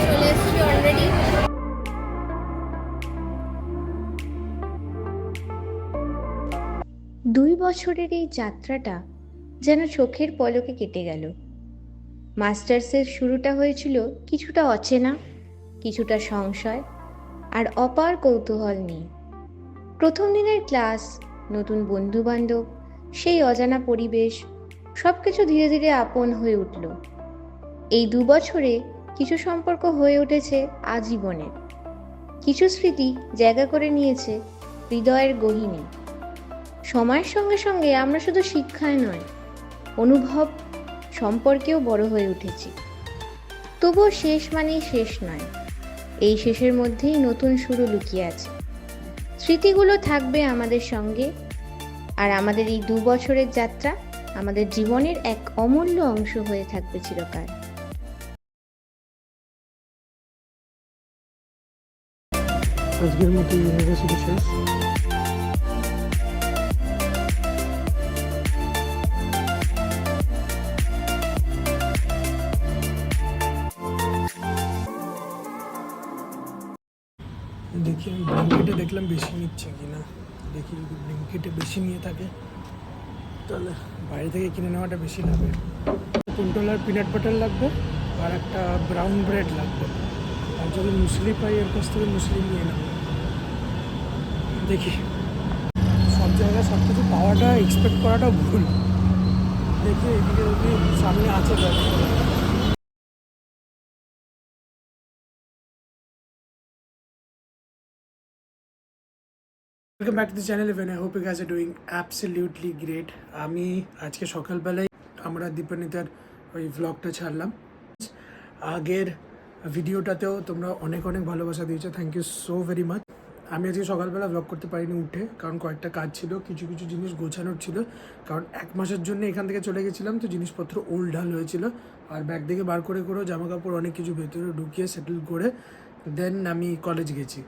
চলে এসেছি অলরেডি। 2 বছরের এই যাত্রাটা যেন চোখের পলকে কেটে গেল। মাস্টার্সের শুরুটা হয়েছিল কিছুটা অচেনা, কিছুটা সংশয় আর অপার কৌতূহল নিয়ে। প্রথম দিনের ক্লাস, নতুন বন্ধুবান্ধব, সেই অজানা পরিবেশ, সব কিছু ধীরে ধীরে আপন হয়ে উঠল। এই 2 বছরে কিছু সম্পর্ক হয়ে উঠেছে আজীবনের, কিছু স্মৃতি জায়গা করে নিয়েছে হৃদয়ের গহীনে। সময়ের সঙ্গে সঙ্গে আমরা শুধু শিক্ষায় নয়, অনুভব, সম্পর্কেও বড় হয়ে উঠেছি। তবুও শেষ মানেই শেষ নয়, এই শেষের মধ্যেই নতুন শুরু লুকিয়ে আছে। স্মৃতিগুলো থাকবে আমাদের সঙ্গে, আর আমাদের এই 2 বছরের যাত্রা আমাদের জীবনের এক অমূল্য অংশ হয়ে থাকবে চিরকাল। আজকের মতো ইউনিভার্সিটি শেষ। দেখি ব্লিঙ্কিটে দেখলাম বেশি নিচ্ছে কিনা, দেখি যদি ব্লিঙ্কিটে বেশি নিয়ে থাকে তাহলে বাইরে থেকে কিনে নেওয়াটা বেশি লাগবে। কুইন্টলার পিনাট বাটার লাগবে আর একটা ব্রাউন ব্রেড লাগবে, আর যদি মুসলি পাই এর কাছ থেকে মুসলি নিয়ে নেব। দেখি, সব জায়গায় সব কিছু পাওয়াটা এক্সপেক্ট করাটা ভুল। দেখি এদিকে যদি সামনে আছে welcome back to the channel even. I hope you guys are doing absolutely great. আমি আজকে সকালবেলায় আমরা দীপান্বিতার ওই ভ্লগটা ছাড়লাম। আগের ভিডিওটাতেও তোমরা অনেক অনেক ভালোবাসা দিয়েছো, thank you so very much. আমি আজকে সকালবেলা ভ্লগ করতে পারিনি উঠে, কারণ কয়েকটা কাজ ছিল, কিছু কিছু জিনিস গোছানোর ছিল। কারণ 1 মাসের জন্য এখান থেকে চলে গেছিলাম, তো জিনিসপত্র ওল্ড ঢাল হয়েছিল। আর ব্যাগ থেকে বার করে জামা কাপড় অনেক কিছু ভেতরে ঢুকিয়ে সেটেল করে দেন আমি কলেজ গেছি।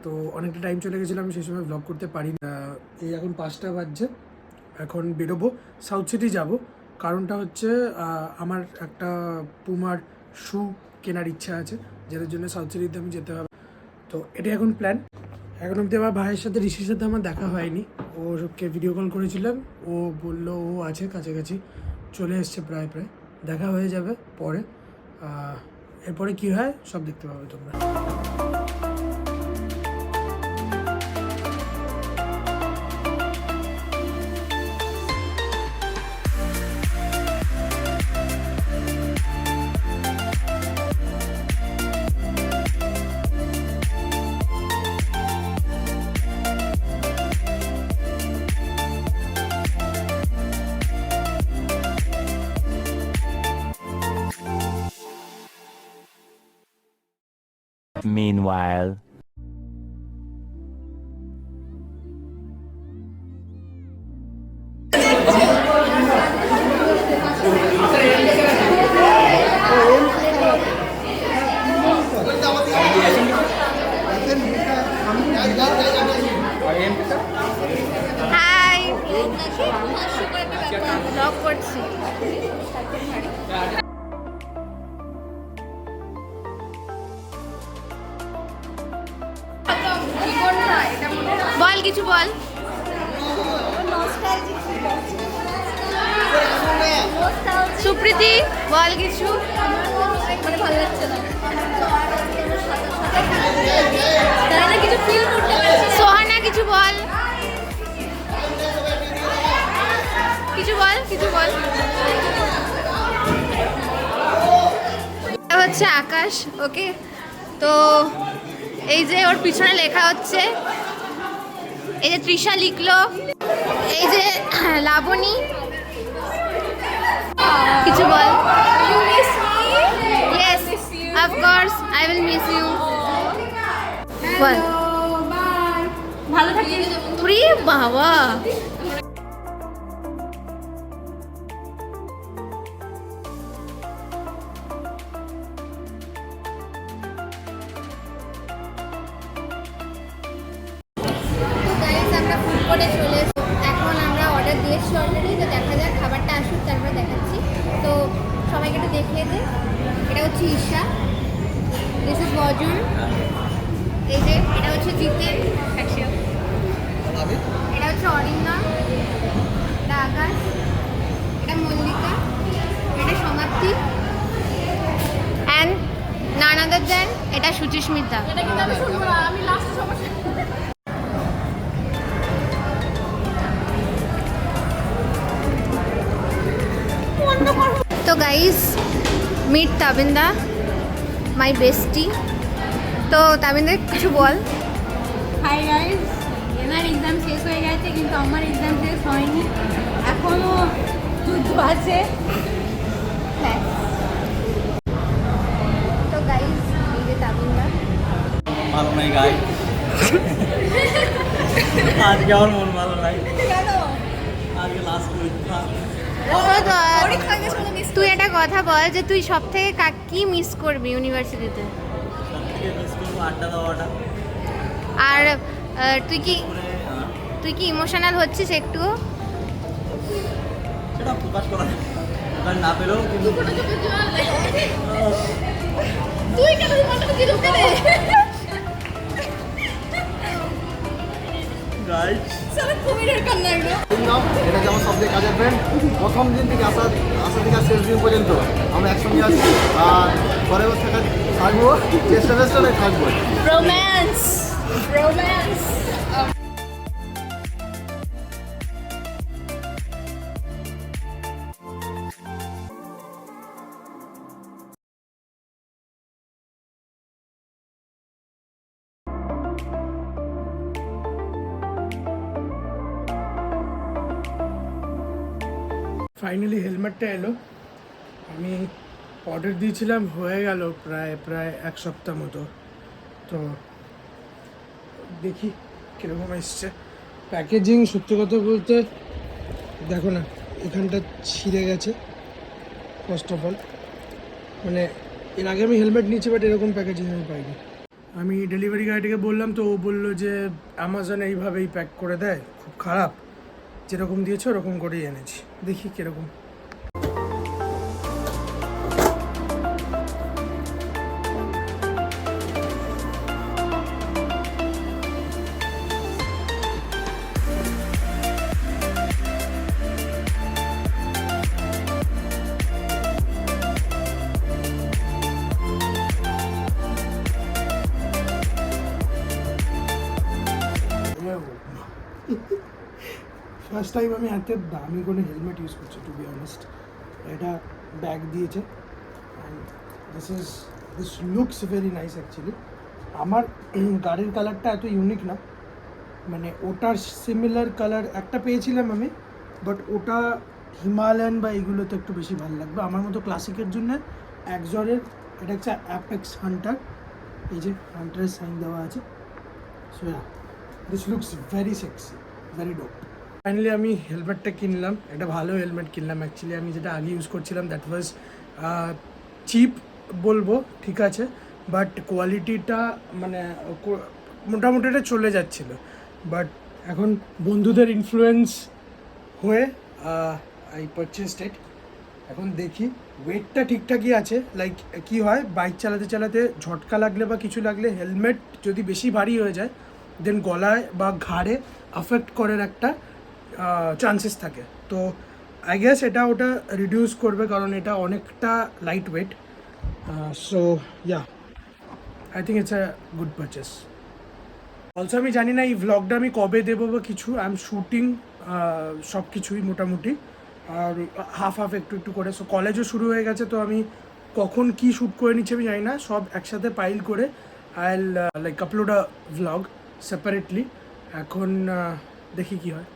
তো অনেকটা টাইম চলে গেছিলো, আমি সেই সময় ভ্লগ করতে পারি না। এই এখন 5টা বাজছে, এখন বেরোবো, সাউথ সিটি যাব। কারণটা হচ্ছে আমার একটা পুমার শু কেনার ইচ্ছা আছে, যেটার জন্য সাউথ সিটিতে আমি যেতে হবে। তো এটাই এখন প্ল্যান। এখন অবধি আমার ভাইয়ের সাথে, ঋষির সাথে আমার দেখা হয়নি। ওকে ভিডিও কল করেছিলাম, ও বললো ও আছে কাছাকাছি, চলে এসছে প্রায় দেখা হয়ে যাবে পরে। এরপরে কী হয় সব দেখতে পাবে তোমরা। Meanwhile. হাই, ব্লগ করছি। বল কিছু বল। সুপ্রীতি বল কিছু। ভালো লাগছে না, কিছু ফিল করতে পারছি। সোহানা কিছু বল, কিছু বল, কিছু বল। হচ্ছে আকাশ, ওকে। তো এই যে ওর পিছনে লেখা হচ্ছে, এই যে তৃষা লিখলো, এই যে লাবণী। কিছু বল। Yes, of course I will miss you. বল। ভালো থাকিস। বাবা, করে চলে এসো। এখন আমরা অর্ডার দিয়েছি অলরেডি, তো দেখা যাক খাবারটা আসুক তারপরে দেখাচ্ছি। তো সবাইকে একটু দেখিয়ে দিই। এটা হচ্ছে ঈশা, দিস ইজ বজুন, এই যে এটা হচ্ছে জিতেন, এটা হচ্ছে অরিন্দম, এটা আকাশ, এটা মল্লিকা, এটা সমাপ্তি, অ্যান্ড নান আদার দেন এটা সুচিস্মিতা। এটা কিন্তু আমি শুনবো না, আমি লাস্ট সমস্যা। তো গাইস, মিট তাবিন্দা, মাই বেস্টি। তো তাবিন্দা কিছু বল। হাই গাইস, এনার এক্সাম শেষ হয়ে গেছে কিন্তু আমার এক্সাম শেষ হয়নি, এখনো যুদ্ধ আছে। তো গাইস, এই যে তাবিন্দা। ভালো নাই গাই আজকে আমার মন ভালো নাই, আজকে লাস্ট পরীক্ষা। তুই একটা কথা বল যে তুই সব থেকে কি মিস করবি ইউনিভার্সিটিতে? সব থেকে মিস করবো আড্ডা দেওয়াটা। আর তুই কি ইমোশনাল হচ্ছিস একটু? সেটা প্রকাশ করা প্রকাশ না পেলেও কিন্তু তুই কেন কি ঢুকে দে? গাইস এটা যে আমার সবথেকে কাজের ফ্রেন্ড, প্রথম দিন থেকে আসা থেকে শেষ দিন পর্যন্ত আমরা একসঙ্গে আছি, আর পরে থাকবো, চেষ্টা থাকবো। Romance romance. ফাইনালি হেলমেটটা এলো। আমি অর্ডার দিয়েছিলাম, হয়ে গেল প্রায় এক সপ্তাহ মতো। তো দেখি কীরকম এসছে। প্যাকেজিং সত্যি কথা বলতে দেখো না, এখানটা ছিঁড়ে গেছে ফার্স্ট অফ অল। মানে এর আগে আমি হেলমেট নিয়েছি, বাট এরকম প্যাকেজিং আমি পাইনি। আমি ডেলিভারি গাইটাকে বললাম, তো ও বললো যে অ্যামাজন এইভাবেই প্যাক করে দেয়, খুব খারাপ, যেরকম দিয়েছে ওরকম করেই এনেছি। দেখি কীরকম। ফার্স্ট টাইম আমি এত দামি কোনো হেলমেট ইউজ করছি, টু বি অনেস্ট। এটা ব্যাগ দিয়েছে, and this looks very nice actually. আমার গাড়ির কালারটা এত ইউনিক না, মানে ওটার সিমিলার কালার একটা পেয়েছিলাম আমি, বাট ওটা হিমালয়ান বা এগুলোতে একটু বেশি ভালো লাগবে আমার মতো ক্লাসিকের জন্য। একজরের এটা হচ্ছে অ্যাপেক্স হান্টার, এই যে হান্টারের সাইন দেওয়া আছে। So yeah, this looks very sexy, very dope. Finally আমি হেলমেটটা কিনলাম, একটা ভালো হেলমেট কিনলাম অ্যাকচুয়ালি। আমি যেটা আগে ইউজ করছিলাম দ্যাট ওয়াজ চিপ বলবো, ঠিক আছে, বাট কোয়ালিটিটা মানে মোটামুটি এটা চলে যাচ্ছিলো। বাট এখন বন্ধুদের ইনফ্লুয়েন্স হয়ে আই পারচেসড ইট। এখন দেখি ওয়েটটা ঠিকঠাকই আছে। লাইক কি হয়, বাইক চালাতে চালাতে ঝটকা লাগলে বা কিছু লাগলে হেলমেট যদি বেশি ভারী হয়ে যায়, দেন গলায় বা ঘাড়ে আফেক্ট করার একটা চান্সেস থাকে। তো আই গেস এটা ওটা রিডিউস করবে, কারণ এটা অনেকটা light weight. So yeah, I think it's a good purchase. Also আমি জানি না এই ভ্লগটা আমি কবে দেবো বা কিছু। আই এম শুটিং সব কিছুই মোটামুটি, আর হাফ একটু করে। সো কলেজও শুরু হয়ে গেছে, তো আমি কখন কি শ্যুট করে নিচ্ছি আমি জানি না। সব একসাথে পাইল করে I like upload a vlog separately. এখন দেখি কি হয়।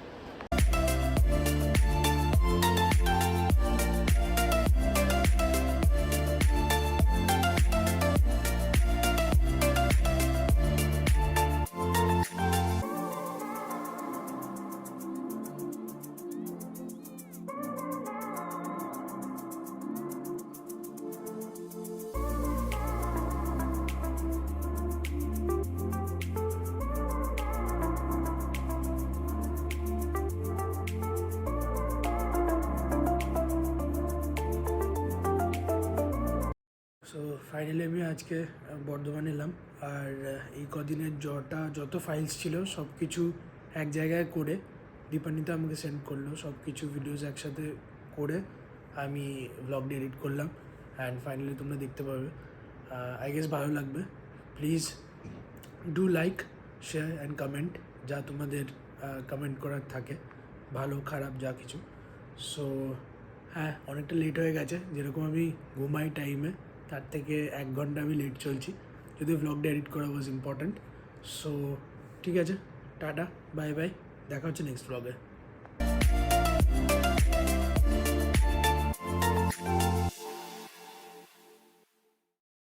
ফাইনালি আমি আজকে বর্ধমান এলাম, আর এই কদিনের যত ফাইলস ছিল সব কিছু এক জায়গায় করে দীপান্বিতা আমাকে সেন্ড করলো, সব কিছু ভিডিওস একসাথে করে আমি ব্লগটা এডিট করলাম অ্যান্ড ফাইনালি তোমরা দেখতে পাবে। আই গেস ভালো লাগবে। Please do like, share and comment, যা তোমাদের কমেন্ট করার থাকে, ভালো খারাপ যা কিছু। সো হ্যাঁ, অনেকটা লেট হয়ে গেছে, যেরকম আমি ঘুমাই টাইমে তার থেকে 1 ঘন্টা আমি লেট চলছি, যদি ব্লগটা এডিট করা ওয়াজ ইম্পর্ট্যান্ট। সো ঠিক আছে, টাটা, বাই বাই, দেখা হচ্ছে নেক্সট ব্লগে।